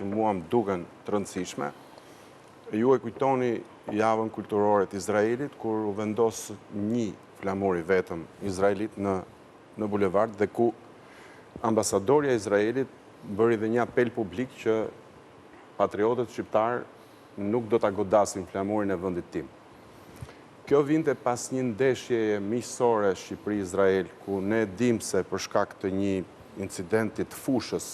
që mua më duken të rëndësishme. Ju e kujtoni javën kulturore të Izraelit, kur u vendos një flamuri vetëm Izraelit në bulevard, dhe ku ambasadorja e Izraelit bëri dhe një apel publik që patriotët shqiptar nuk do ta godasin flamurin e vendit tim. Kjo vinte pas një ndeshje miqësore Shqipëri-Izrael, ku ne dim se për shkak të një incidenti të fushës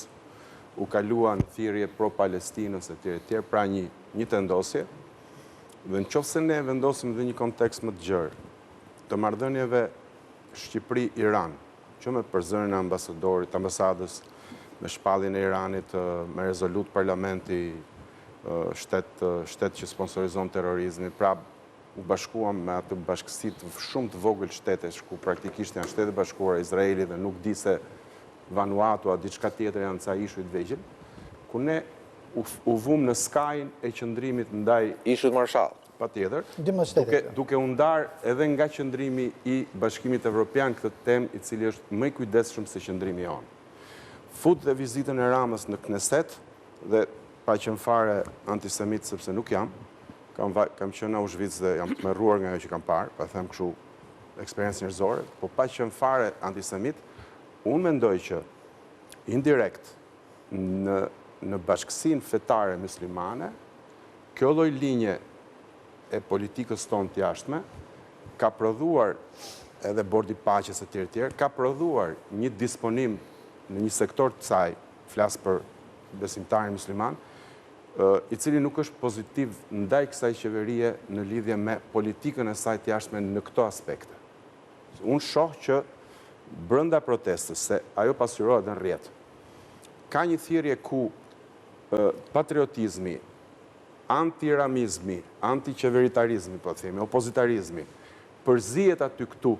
u kaluan thirrje pro-Palestinës etj, pra një tendosje. Dhe nëse ne vendosim dhe një kontekst më të gjerë të marrëdhënieve Shqipëri-Iran, që me përzërin e ambasadës, me shpalljen e Iranit, me rezolut parlamenti, shtet që sponsorizon terrorizmin, pra u bashkuam me atë bashkësi të shumë të vogël shtetesh, ku praktikisht janë Shtetet Bashkuara e Izraelit dhe nuk di se Vanuatu a diçka tjetër janë ca ishuj të vegjël, ku ne u vum në skajin e qëndrimit ndaj ishut Marshall. Patjetër, duke u ndar edhe nga qëndrimi i Bashkimit Evropian këtë temë i cili është më i kujdesshëm se qëndrimi jonë. Fut dhe vizitën e Ramës në Kneset, dhe pa qenë fare antisemit sepse nuk jam, kam qenë në Auschwitz dhe jam të merruar nga ajo që kam parë, pa them kështu eksperiencë njerëzore, po pa qenë fare antisemit, unë mendoj që indirekt në bashkësinë fetare muslimane, kjo lloj linje e politikës tonë të jashtme ka prodhuar, edhe Bordi Paqes e tjerë, ka prodhuar një disponim në një sektor të saj, flas për besimtarin musliman, i cili nuk është pozitiv ndaj kësaj qeverie në lidhje me politikën e saj të jashtme në këto aspekte. Unë shoh që brenda protestës, se ajo pasqyrohet në rrjet, ka një thirrje ku patriotizmi, antiramizmi, antiqeveritarizmi, po themi, opozitarizmi, përzihet aty këtu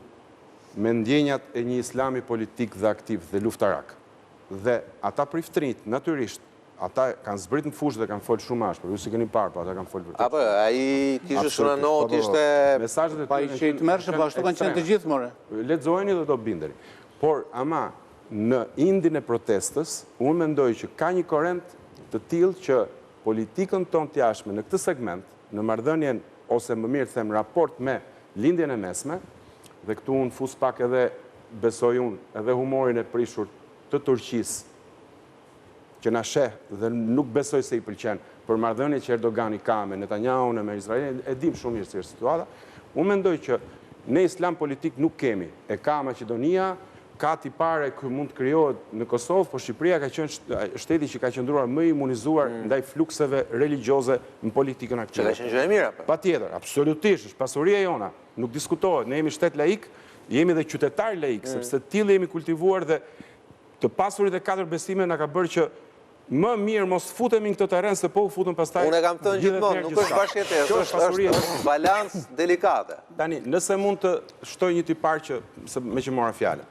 me ndjenjat e një islami politik dhe aktiv dhe luftarak. Dhe ata priftërinjt, natyrisht, ata kanë zbrit në fushë dhe kanë folë shumë ashpër, ju si keni parë, po ata kanë folë vërtet. Apo, ai kishte shënohet, ishte... Pa i qejtë mërshë, po ashtu kanë qenë të gjithë, more. Lexojeni dhe do bindeni. Por, ama, në indin e protestës, unë mendoj që ka një korrent të tillë që politikën tonë të jashtme në këtë segment, në marrëdhënien, ose më mirë them, raport me lindjen e mesme, dhe këtu unë fus pak edhe, besoj unë, edhe humorin e prishur të Turqisë, që na sheh dhe nuk besoj se i pëlqen për marrëdhënie që Erdogani ka me Netanyahu me Izraelin, e dim shumë mirë si është situata. Unë mendoj që ne islam politik nuk kemi. E ka Maqedonia, ka tipare që mund të krijohet në Kosovë, por Shqipëria ka qenë shteti që ka qëndruar më imunizuar ndaj flukseve religjioze në politikën aktuale. Që ka qenë gjë e mirë apo? Patjetër, absolutisht, është pasuria jona. Nuk diskutohet, ne jemi shtet laik, jemi dhe qytetar laik, sepse tillë jemi kultivuar dhe të pasurit e 4 besime na ka bërë që më mirë mos futemi në këtë terren se po u futëm pastaj. Unë e kam thënë gjithmonë, nuk është bashkëjetesë, është balancë delikate. Tani, nëse mund të shtoj një tipar që me që mora fjalën.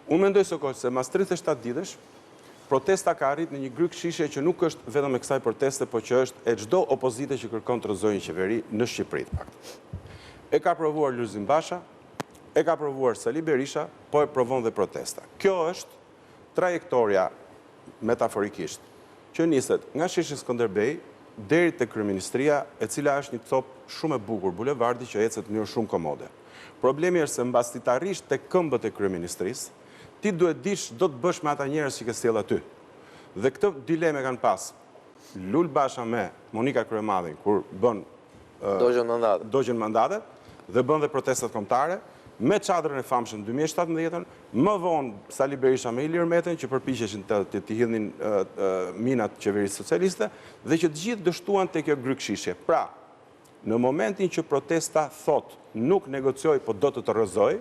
Unë mendoj se mas 37 ditësh, protesta ka arrit në një gryk shishe që nuk është vetëm e kësaj proteste, po që është e çdo opozite që kërkon të rrëzojë një qeveri në Shqipëri të paktën. E ka provuar Lulzim Basha, e ka provuar Sali Berisha, po e provon dhe protesta. Kjo është trajektoria metaforikisht që niset nga sheshi Skënderbej deri te kryeministria, e cila është një copë shumë e bukur, bulevardi që ecet në mënyrë shumë komode. Problemi është se mbas ti të arrish tek këmbët e kryeministrisë, ti duhet dish do të bësh me ata njerëz që ke sjell aty. Dhe këtë dileme kanë pas Lul Basha me Monika Kryemadhin kur bën dogjen mandatet dhe bën dhe protestat kombëtare, me çadrën e famshëm 2017, më vonë Sali Berisha me Ilir Metën që përpiqeshin të hidhnin minat qeverisë socialiste dhe që të gjithë dështuan te kjo grykshishje. Pra, në momentin që protesta thot nuk negocioj, po do të rrëzoj,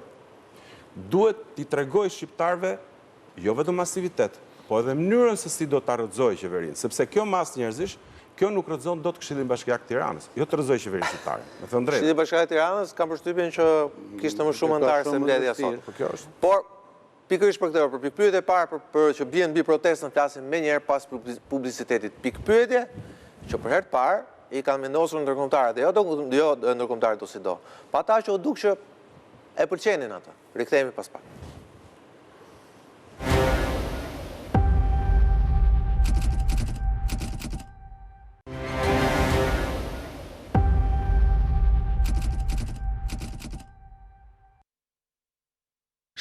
duhet t'i tregoj shqiptarve jo vetëm masivitet, po edhe mënyrën se si do ta rrëzoj qeverinë, sepse kjo mas njerëzish, kjo nuk rrëzon dot Këshilli Bashkiak Tiranës, jo të rrëzoj qeverinë shqiptare. Me thënë drejtë. Këshilli Bashkiak Tiranës kam përshtypjen që kishte më shumë anëtarë se mbledhja sot. Por pikërisht për këtë, për pikpyetje e parë për që bien mbi protestën, flasim më njëherë pas publicitetit. Pikpyetje që për herë të parë i kanë vendosur ndërkombëtarët, jo ndërkombëtarët ose do. Pa ata që u duk që e pëlqenin ata. Rikthehemi pas pak.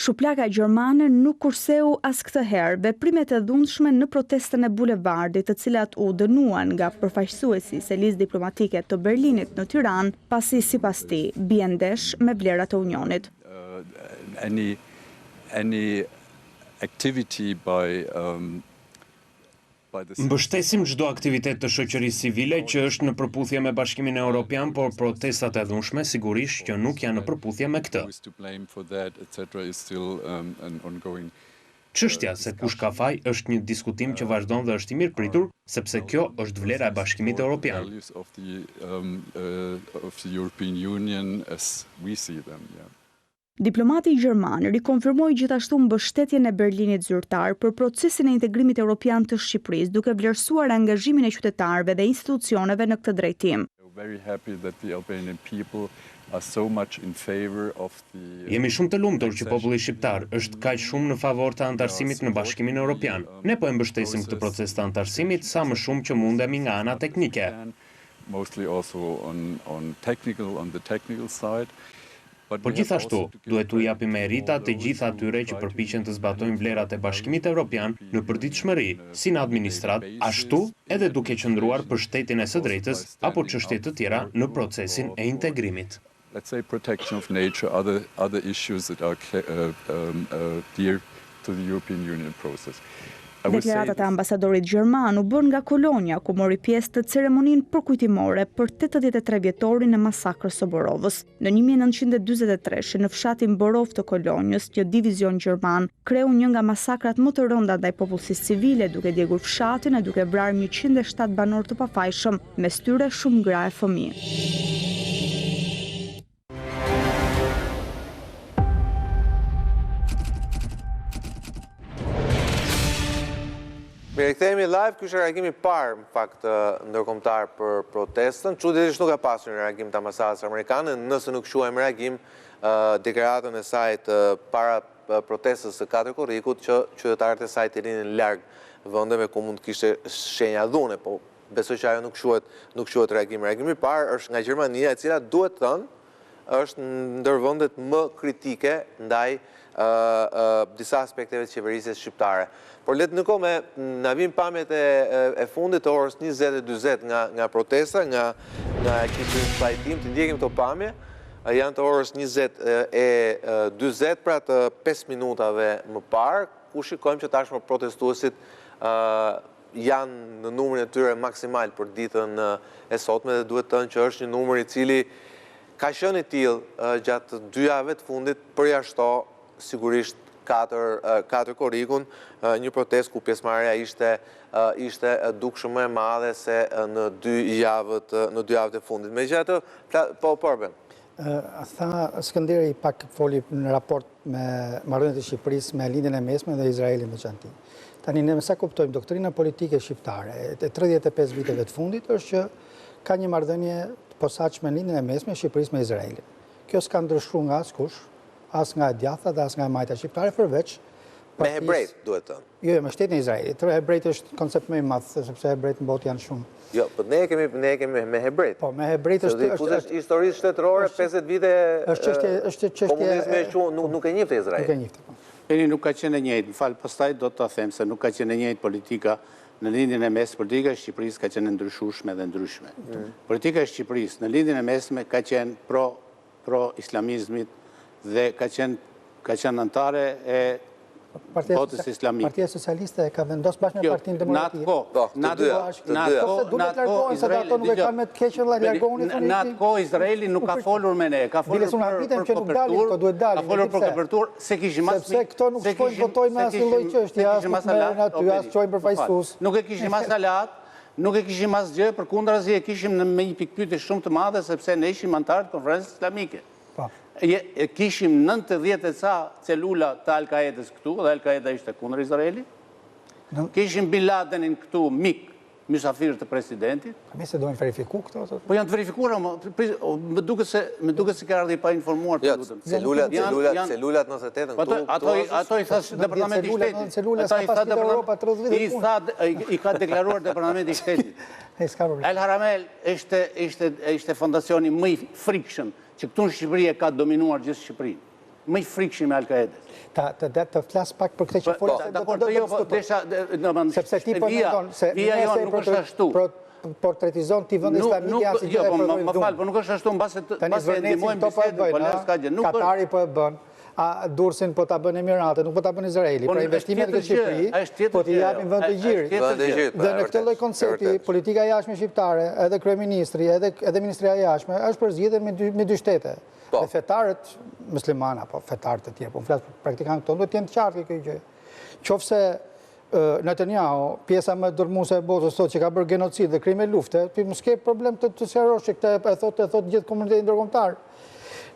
Shuplaka gjermane nuk kurseu as këtë herë veprimet e dhunshme në protestën e bulevardit, të cilat u dënuan nga përfaqësuesi se listë diplomatike të Berlinit në Tiranë, pasi sipas tij bien ndesh me vlerat e Unionit. Any activity by Mbështesim çdo aktivitet të shoqërisë civile që është në përputhje me Bashkimin Evropian, por protestat e dhunshme sigurisht që nuk janë në përputhje me këtë. Çështja se kush ka faj është një diskutim që vazhdon dhe është i mirëpritur, sepse kjo është vlera e Bashkimit Evropian. Diplomati gjerman rikonfirmoi gjithashtu mbështetjen e Berlinit zyrtar për procesin e integrimit evropian të Shqipërisë, duke vlerësuar angazhimin e qytetarëve dhe institucioneve në këtë drejtim. Jemi shumë të lumtur që populli shqiptar është kaq shumë në favor të antarësimit në Bashkimin Evropian. Ne po e mbështesim këtë proces të antarësimit sa më shumë që mundemi nga ana teknike. Por gjithashtu, duhet t'u japim merita të gjitha atyre që përpiqen të zbatojnë vlerat e Bashkimit Evropian në përditshmëri, si në administrat, ashtu edhe duke qëndruar për shtetin e së drejtës apo çështje të tjera në procesin e integrimit. Let's say protection of nature, other issues that are dear to the European Union process. Deklaratat e ambasadorit gjerman u bën nga Kolonja, ku mori pjesë të ceremoninë përkujtimore për 83 vjetorin e masakrës së Borovës. Në 1943, në fshatin Borov të Kolonjës, një divizion gjerman kreu një nga masakrat më të rënda ndaj popullsisë civile, duke djegur fshatin e duke vrarë 107 banor të pafajshëm, mes tyre shumë gra e fëmijë. Rikthehemi live, ky është reagimi i parë në fakt ndërkombëtar për protestën. Çuditërisht nuk ka pasur një reagim të ambasadës amerikane, nëse nuk quajmë reagim deklaratën e saj para protestës së 4 korrikut që qytetarët e saj të rinin larg vendeve ku mund të kishte shenja dhune, po besoj që ajo nuk quhet reagim. Reagimi i parë është nga Gjermania, e cila duhet thënë është ndër vendet më kritike ndaj disa aspekteve të qeverisjes shqiptare. Por letë në kohë na vijnë pamjet e fundit të orës 20:40 nga protesta, nga ekipi pajtim, të ndjekim këto pamje, janë të orës 20:40, pra të 5 minutave më parë, ku shikojmë që tashmë protestuesit janë në numrin e tyre maksimal për ditën e sotme, dhe duhet thënë që është një numër i cili ka qenë i tillë gjatë 2 javëve të fundit, përjashto sigurisht 4 korrikun, një protestë ku pjesëmarrja ishte dukshëm më e madhe se në 2 javët e fundit. Megjithatë, po Porben. Tha Skënderi pak foli në raport me marrëdhëniet e Shqipërisë me lindjen e mesme dhe Izraelin veçanti. Tani ne sa kuptojmë doktrina politike shqiptare e 35 viteve të fundit është që ka një marrëdhënie të posaçme në lindjen e mesme e Shqipërisë me Izraelin. Kjo s'ka ndryshuar nga askush, as nga djatha dhe as nga majta shqiptare, përveç me hebrejt, duhet thënë. Jo, me shtetin e Izraelit. Hebrejt është koncept më i madh, sepse hebrejt në botë janë shumë. Jo, po ne kemi me hebrejt. Po, me hebrejt është historisë shtetërore 50 vite komunizmi nuk e njihte Izrael. Nuk e njihte. Peni nuk ka qenë e njëjtë, më fal, pastaj do ta them se nuk ka qenë e njëjtë politika në lindjen e mesme. Politika e Shqipërisë ka qenë e ndryshueshme dhe ndryshme. Politika e Shqipërisë në lindjen e mesme ka qenë pro islamizmit dhe ka qenë anëtare e botës islamike. Partia Socialiste ka vendosur bashkë me Partinë Demokratike. Në atë kohë Izraeli nuk ka folur me ne, ka folur për kopertur, se kishim as sepse këto nuk shkojnë votojnë me asnjë lloj çështje, as me aty, as çojnë përfaqësues. Nuk e kishim as salat, nuk e kishim as gjë, përkundrazi e kishim në me një pikpyetje shumë të madhe sepse ne ishim antarë të Konferencës Islamike. Kishim 90 e ca celula të Al-Qaedës këtu, dhe Al-Qaeda ishte kundër Izraelit. Kishim Bin Ladenin këtu, mik, mysafir të presidentit. Me se dojnë verifiku këto? Po janë të verifikuar, më duke se ka ardhi pa informuar të lutëm. Celulat 98 këtu. Ato i thash Departamenti i Shtetit. I ka deklaruar Departamenti i Shtetit. El Haramel ishte fondacioni më i frikshëm që këtu në Shqipëri e ka dominuar gjithë Shqipërinë. më i frikshëm me Al-Qaeda. Të flas pak për këtë që folë. Sepse ti përmendon se nëse portretizon ti vend islamike as gjë e prodhoi. Më fal, po nuk është ashtu mbase ndihmojmë bisedën, po lësh ka gjë. Katari po e bën. Durrësin po ta bën Emiratet, nuk po ta bën Izraeli. Pra investimet në Shqipëri, po t'i japin vend të gjirit. Dhe në këtë lloj koncepti, politika e jashtme shqiptare, edhe kryeministri, edhe ministria e jashtme, është përzgjedhur me dy shtete. Dhe fetarët musliman apo fetarët e tjerë, po flas për praktikantë tonë, duhet të jenë të qartë kjo gjë. Qofse Netanyahu, pjesa më dërmuese e botës thotë që ka bërë genocid dhe krime lufte, ti mos ke problem të sqarosh që këtë e thotë gjithë komuniteti ndërkombëtar.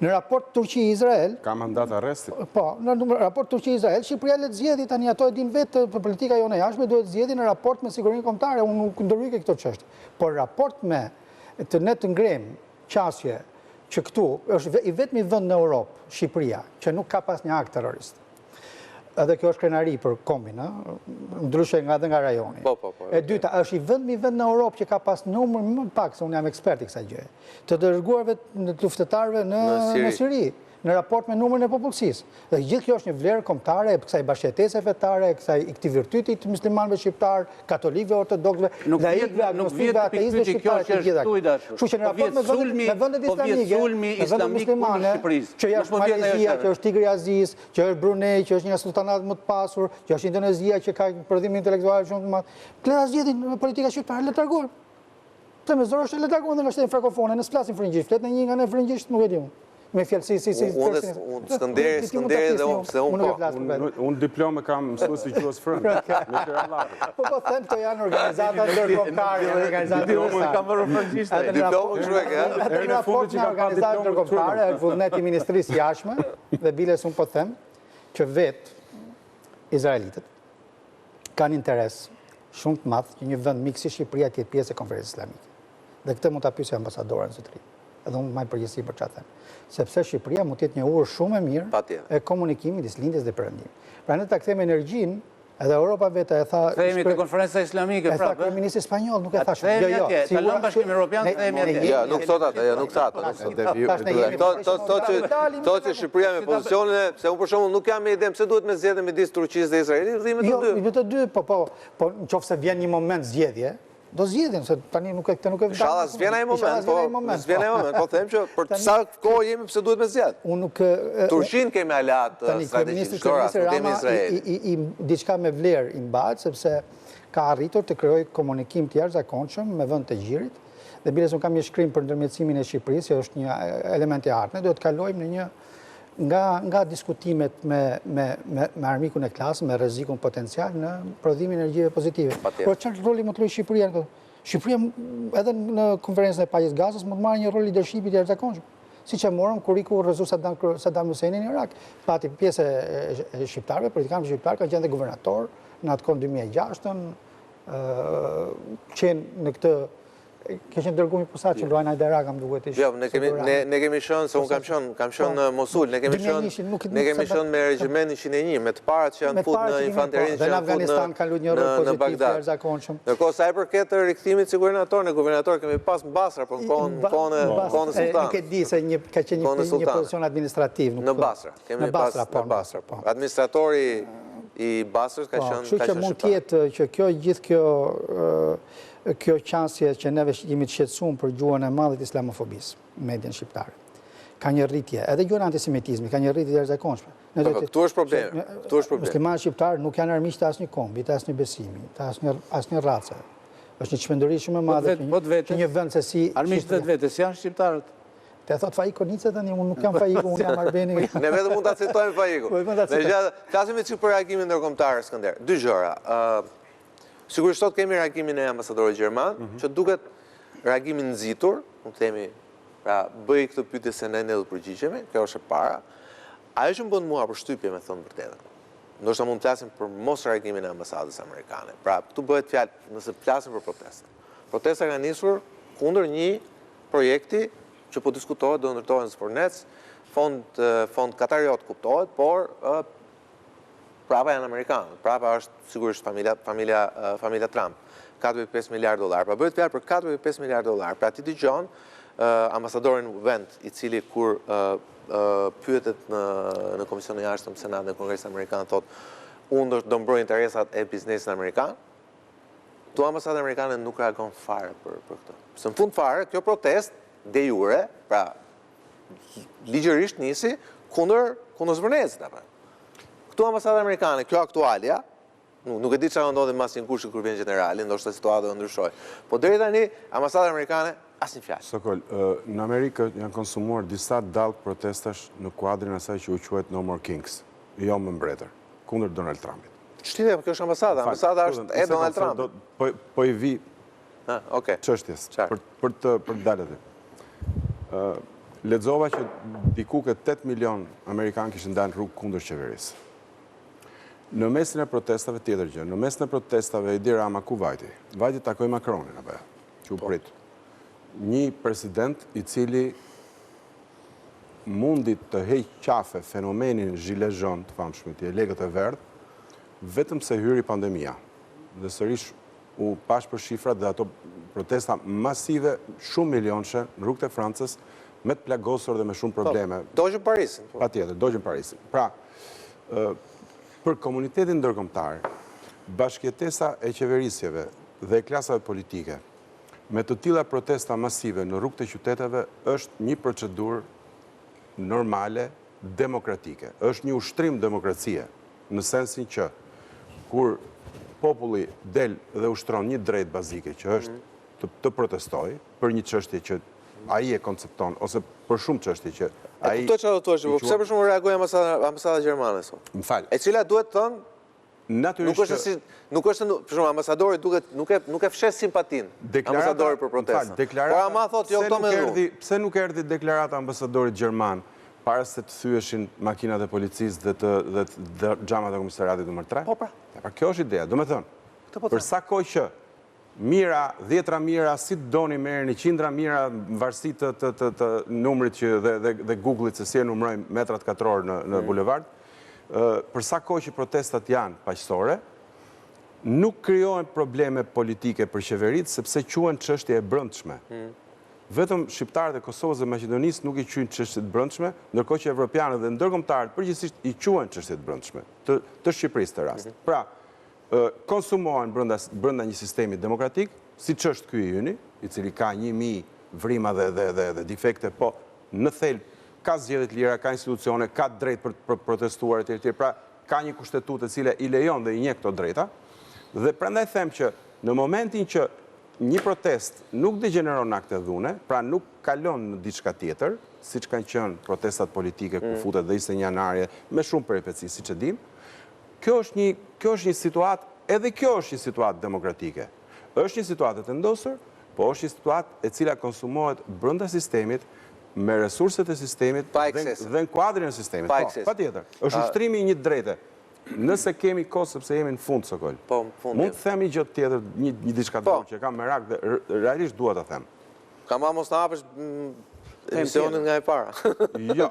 Në raport Turqi-Izrael... Ka mandat arresti. Po, në raport Turqi-Izrael, Shqipëria le të zgjedhë tani ato e din vetë për politika jone jashtme, duhet zgjedhë në raport me sigurinë kombëtare, unë nuk ndërhyj këto çështje. Por raport me të ne të ngrem qasje që këtu është i vetmi vend në Europë, Shqipëria, që nuk ka pas një akt terrorist. Edhe kjo është krenari për kombin, ndryshe edhe nga rajoni. E dyta, është i vetmi vend në Europë që ka pas numër më pak, se unë jam ekspert i kësaj gjëje, të dërguarve në luftëtarëve në Siri, në raport me numrin e popullsisë. Dhe gjithë kjo është një vlerë kombëtare e kësaj bashkëjetese fetare, këtij virtyti të muslimanëve shqiptar, katolikëve, ortodoksëve, laikëve, agnostikëve, ateistëve shqiptarë të gjitha. Kështu që në raport me vendet islamike, me vendet muslimane, që është Malezia, që është Tigri Aziz, që është Brunei, që është një sultanat më të pasur, që është Indonezia që ka prodhim intelektual shumë të madh. Le ta zgjidhin në politika shqiptare, le të largohen. Të me zorë është le të largohen dhe nga shtetin frankofone, nësë flasin frëngjisht, flet në një nga ne frëngjisht, nuk e di unë. Me fjallësi, Skënderi dhe unë, se unë po. Unë diplome kam mësues i gjuhës frënë. Po them, këto janë organizata ndërkombëtare, Kam bërë frëngjishtë. Diplomë këshuek, e? Në raport në organizatë ndërkombëtare, e vullneti Ministrisë Jashtme, dhe biles unë po them, që vetë izraelitët kanë interes shumë të madh që një vend mik si Shqipëria të jetë pjesë e konferencës islamike. Dhe këtë mund ta pyesë ambasadorën së tri. Edhe unë maj përgjithësi për çfarë them. Sepse Shqipëria mund të jetë një urë shumë e mirë e komunikimit midis lindjes dhe perëndimit. Pra ne ta kthejmë energjinë, edhe Europa vetë e tha... Themi të konferenca islamike, prapë. E tha kryeministri spanjoll, nuk e tha shumë. Jo, kalon Bashkimin Evropian, themi atje. Ja, nuk thot atë, nuk thot atë. To që Shqipëria me pozicionin, se unë për shembull nuk jam me ide pse duhet me zgjedhje midis Turqisë dhe Izraelit, dhimbë të dy. Jo, të dy, po nëse vjen një moment zgjedhje, do zgjedhin, se tani nuk e vëndar. Inshallah, s'vjen ai moment, po them që për sa kohë jemi pse duhet me zgjedh. Unë nuk... Turqinë kemi aleat strategjik, kemi Izrael. Diçka me vlerë i mbahet, sepse ka arritur të krijojë komunikim të jashtëzakonshëm me vend të gjirit, dhe biles unë kam një shkrim për ndërmjetësimin e Shqipërisë, që është një element i artme, do të kalojmë në një nga diskutimet me armikun e klasë, me rrezikun potencial në prodhimin e energjive pozitive. Por çfarë roli mund të luajë Shqipëria këtu? Shqipëria edhe në konferencën e paqes Gazës mund të marrë një rol leadershipi të jashtëzakonshëm. Siç e morëm kur iku rrezu Saddam Husseini në Irak, pati pjesë e shqiptarëve, politikanë shqiptarë kanë qenë dhe guvernator në atë kohë 2006-ën, qenë në këtë Këshin dërgu një pusat që luajnë Ajde Raga më duhet ishë. Jo, ne kemi shënë, se unë kam shënë në Mosul, ne kemi shënë me regjimentin 101, me të parat që janë fut në infanterinë që janë fut në Bagdad. Ndërkohë sa i përket të rikthimit si guvernator, në guvernator kemi pas në Basra, për në kohën e sultan. Nuk e di se ka qenë një pozicion administrativ. Në Basra, kemi pas në Basra. Administratori i Basrës ka qenë Kështu që mund tjetë që kjo qansje që neve jemi të shqetësuar për gjuhën e madhe të islamofobisë në median shqiptare. Ka një rritje, edhe gjuhën antisemitizmi, ka një rritje të jashtëzakonshme. Këtu është problemi. Muslimanët shqiptarë nuk janë armiq të asnjë kombi, të asnjë besimi, të asnjë race. Është një çmenduri shumë e madhe që një vend se si armiq vetes janë shqiptarët. Te thot Faiko Nica tani, unë nuk jam Faiko, unë jam Arbeni. Ne vetëm mund ta citojmë Faiko. Flasim çik për reagimin ndërkombëtar, Skënder. Dy gjëra. Sigurisht sot kemi reagimin e ambasadorit gjerman, që duket reagimin nxitur, mund të themi, pra bëj këtë pyetje se ne do përgjigjemi, kjo është e para. Ajo që më bën mua përshtypje me thënë vërtetën. Ndoshta mund të flasim për mos reagimin e ambasadës amerikane. Pra, këtu bëhet fjalë nëse flasim për protestë. Protesta ka nisur kundër një projekti që po diskutohet do ndërtohen Spornec, fond Katariot kuptohet, por prapa janë amerikanë, prapa është sigurisht familja Trump, $4.5 miliard. Pra bëhet fjalë për $4.5 miliard. Pra ti dëgjon ambasadorin vend i cili kur pyetet në Komisionin e Jashtëm të Senatit dhe Kongresit Amerikan thotë unë do mbroj interesat e biznesit amerikan, tu ambasada amerikane nuk reagon fare për këtë. Se në fund fare, kjo protest de jure, pra ligjërisht nisi kundër zbërnezit. Këtu ambasada amerikane, kjo aktualja, nuk e di çfarë ndodhi mbas një kurshi kur vjen generali, ndoshta situata do ndryshoj. Po deri tani ambasada amerikane asnjë fjalë. Sokol, në Amerikë janë konsumuar disa dallë protestash në kuadrin e asaj që u quhet No More Kings, jo më mbretër, kundër Donald Trumpit. Ç'tidhem, kjo është ambasada është e Donald Trumpit. Po i vi okay. Çështjes për të dalë aty. Lexova që diku ke 8 milion amerikanë kishin dalë në rrugë kundër qeverisë. Në mesin e protestave tjetër gjë, në mesin e protestave Edi Rama ku vajti? Vajti takoi Macronin apo jo? Që u prit. Një president i cili mundi të heq qafe fenomenin gilet jaune të famshëm të legët e verdh, vetëm se hyri pandemia. Dhe sërish u pash për shifrat dhe ato protesta masive, shumë milionëshe në rrugët e Francës, me të plagosur dhe me shumë probleme. Dogjën Parisin. Patjetër, dogjën Parisin. Pra, për komunitetin ndërkombëtar, bashkëjetesa e qeverisjeve dhe klasave politike, me të tilla protesta masive në rrugët e qyteteve është një procedurë normale, demokratike. Është një ushtrim demokracie, në sensin që kur populli del dhe ushtron një drejtë bazike që është të protestoj për një çështje që ai e koncepton ose për shumë çështje që ai. Kuptoj çfarë do të thosh, pse për shembull reagoi ambasada gjermane sot? M'fal. E cila duhet thënë natyrisht nuk është për shembull ambasadori duket nuk e fshes simpatinë ambasadori për protestën. Por ama thotë jo këto me dhun. Pse nuk erdhi deklarata ambasadorit gjerman para se të thyeshin makinat e policisë dhe xhamat e komisariatit nr. 3? Po pra. Pra kjo është ideja. Do të thonë, për sa kohë që mira, 10 mira, si të doni merrni, 100 mira, varësi të numrit dhe Google-it se si e numërojmë metrat katror në bulevard, për sa kohë që protestat janë paqësore, nuk krijohen probleme politike për qeveritë sepse quhen çështje e brendshme. Vetëm shqiptarët e Kosovës dhe Maqedonisë nuk i quajnë çështje të brendshme, ndërkohë që evropianët dhe ndërkombëtarët përgjithsisht i quajnë çështje të brendshme të Shqipërisë të rast. Pra, konsumohen brenda një sistemi demokratik, siç është ky i yni, i cili ka 1000 vrima dhe defekte, po në thelb ka zgjedhje të lira, ka institucione, ka drejt për protestuar etj. Pra, ka një kushtetutë e cila i lejon dhe i njeh këto drejta. Dhe prandaj them që në momentin që një protest nuk degeneron në akte dhune, pra nuk kalon në diçka tjetër, siç kanë qenë protestat politike ku futet dhe ishte një anarje me shumë peripeci, siç e dim. Kjo është një situatë, edhe kjo është një situatë demokratike. Është një situatë e vendosur, po është një situatë e cila konsumohet brenda sistemit me resurset e sistemit dhe në kuadrin e sistemit. Patjetër. Është ushtrimi i një drejte. Nëse kemi kohë sepse jemi në fund Sokol. Mund të themi gjë tjetër, një diçka tjetër që kam merak dhe realisht dua ta them. Kam mos na hapësh emisionin nga e para. Jo.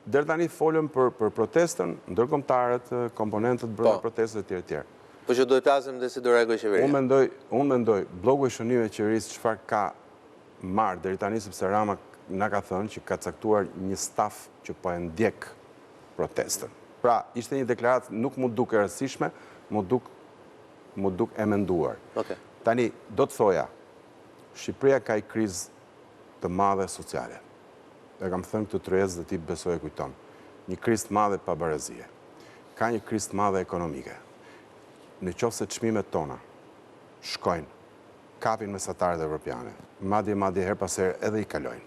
Deri tani folëm për protestën, ndërkombëtarët, komponentët brenda protestës etj. Po që duhet flasim dhe si do reagoj qeveria. Unë mendoj, bloku i shënimeve të qeverisë çfarë ka marrë deri tani sepse Rama na ka thënë që ka caktuar një staf që po e ndjek protestën. Pra, ishte një deklaratë nuk mu duk e rëndësishme, mu duk e menduar. Tani, do të thoja, Shqipëria ka i krizë të madhe sociale. E kam thënë këtë tryezë dhe ti besoj e kujton. Një krizë të madhe pa barazie. Ka një krizë të madhe ekonomike. Në qoftë se çmimet tona shkojnë, kapin mesatarët evropiane, madje her pas here edhe i kalojnë.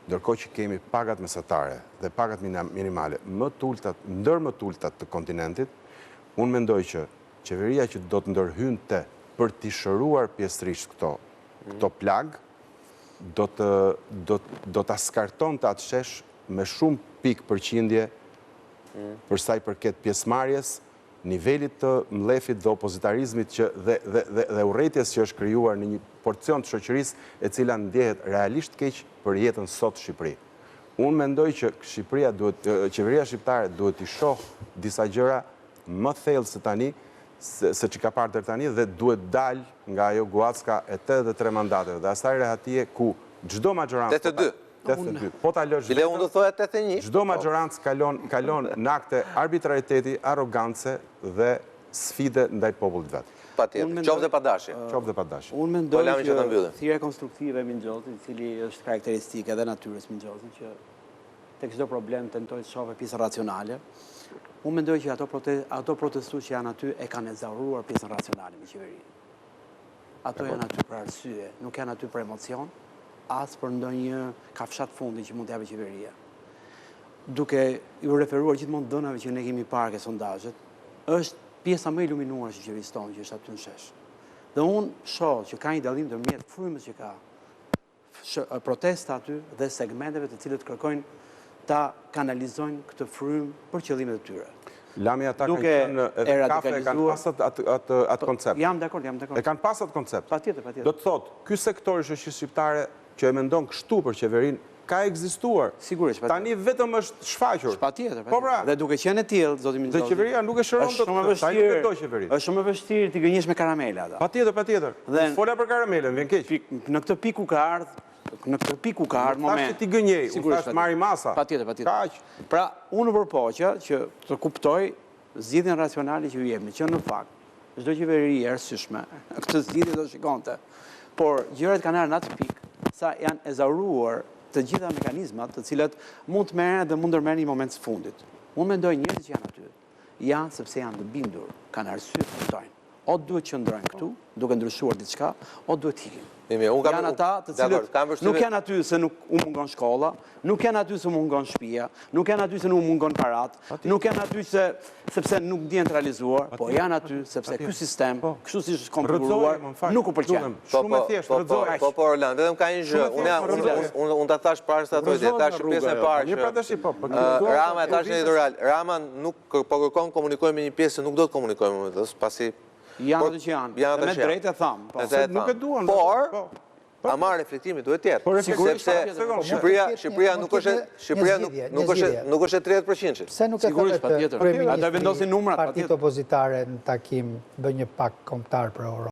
Ndërkohë që kemi pagat mesatare dhe pagat minimale ndër më të ultat të kontinentit, unë mendoj që qeveria që do të ndërhynte për t'i shëruar pjesërisht këto plag, do t'a skarton të atë shesh me shumë pikë përqindje për sa i përket pjesëmarrjes, nivelit të mlefit dhe opozitarizmit dhe urrëties që është krijuar në një porcion të shoqërisë e cila ndjehet realisht keq për jetën sot Shqipëri. Unë mendoj që qeveria shqiptare duhet i shohë disa gjëra më thellë se tani, se që ka parë deri tani dhe duhet dalë nga ajo guacka e 83 mandateve dhe asaj rehatie ku Çdo maxhorancë 82. 82. Po ta lësh. Bile unë do thoja 81. Çdo maxhorancë kalon në akte arbitrariteti, arrogancë dhe sfide ndaj popullit vet. Patjetër. Qoftë dhe pa dashje. Qoftë dhe pa dashje. Unë mendoj Lami që ta mbyllim. që thirrja konstruktive e Minxhotit, i cili është karakteristike edhe natyrës Minxhotit, që tek çdo problem tentoj të shohë pjesën racionale. Unë mendoj që ato protestues që janë aty e kanë ezauruar pjesën racionale me qeverinë. Ato janë aty për arsye, nuk janë aty për emocion, as për ndonjë kafshat fundi që mund të japë qeveria. Duke ju referuar gjithmonë dhënave që ne kemi parë ke sondazhet, është pjesa më iluminuar që qeverisë tonë që është aty në shesh. Dhe unë shoh që ka një dallim ndërmjet frymës që ka protesta aty dhe segmenteve të cilët kërkojnë ta kanalizojnë këtë frymë për qëllimet e tyre. Lami ata kanë qenë edhe kafe e kanë pas atë koncept. Jam dakord. E kanë pas atë koncept. Patjetër. Do të thotë, ky sektor i shoqërisë shqiptare që e mendon kështu për qeverinë ka ekzistuar. Sigurisht, patjetër. Tani vetëm është shfaqur. Patjetër. Po pra. Dhe duke qenë e tillë, zoti Minxhotit. Dhe qeveria nuk e shëron dot. Tani nuk e do qeverinë. Është shumë e vështirë ti gënjesh me karamela ata. Patjetër. Fola për karamelën, vjen keq. Në këtë pikë ku ka ardhur moment. Tash ti gënjej, u thash marri masa. Patjetër. Kaq. Pra, unë përpoqja që të kuptoj zgjidhjen racionale që ju jepni, që në fakt çdo qeveri e arsyeshme këtë zgjidhje do shikonte. Por gjërat kanë ardhur në atë pikë sa janë ezauruar të gjitha mekanizmat të cilat mund të merren dhe mund ndërmerren në moment të fundit. Unë mendoj njerëzit që janë aty janë sepse janë të bindur, kanë arsye të kuptojnë. O duhet që ndrojnë këtu, duke ndryshuar diçka, o duhet hikin. Janë ata të cilët nuk janë aty se nuk u mungon shkolla, nuk janë aty se u mungon shtëpia, nuk janë aty se nuk u mungon parat, nuk janë aty sepse nuk dihen të realizuar, po janë aty sepse ky sistem, kështu si është konfiguruar, nuk u pëlqen. Shumë e thjeshtë, rrëzoj. Po, Orlan, vetëm ka një gjë. Unë ta thash para se ta thoj, tash pjesën e parë që Rama e thash në editorial. Rama nuk po kërkon komunikojmë me një pjesë, nuk do të komunikojmë me të, pasi janë atë që janë, me drejtë e thamë. Nuk e duan. Por, ama reflektimi duhet tjetë. Sepse Shqipëria nuk është 30%. Pse nuk e thotë Ata vendosin numrat. Partitë opozitare në takim bë një pak kombëtar për Europë?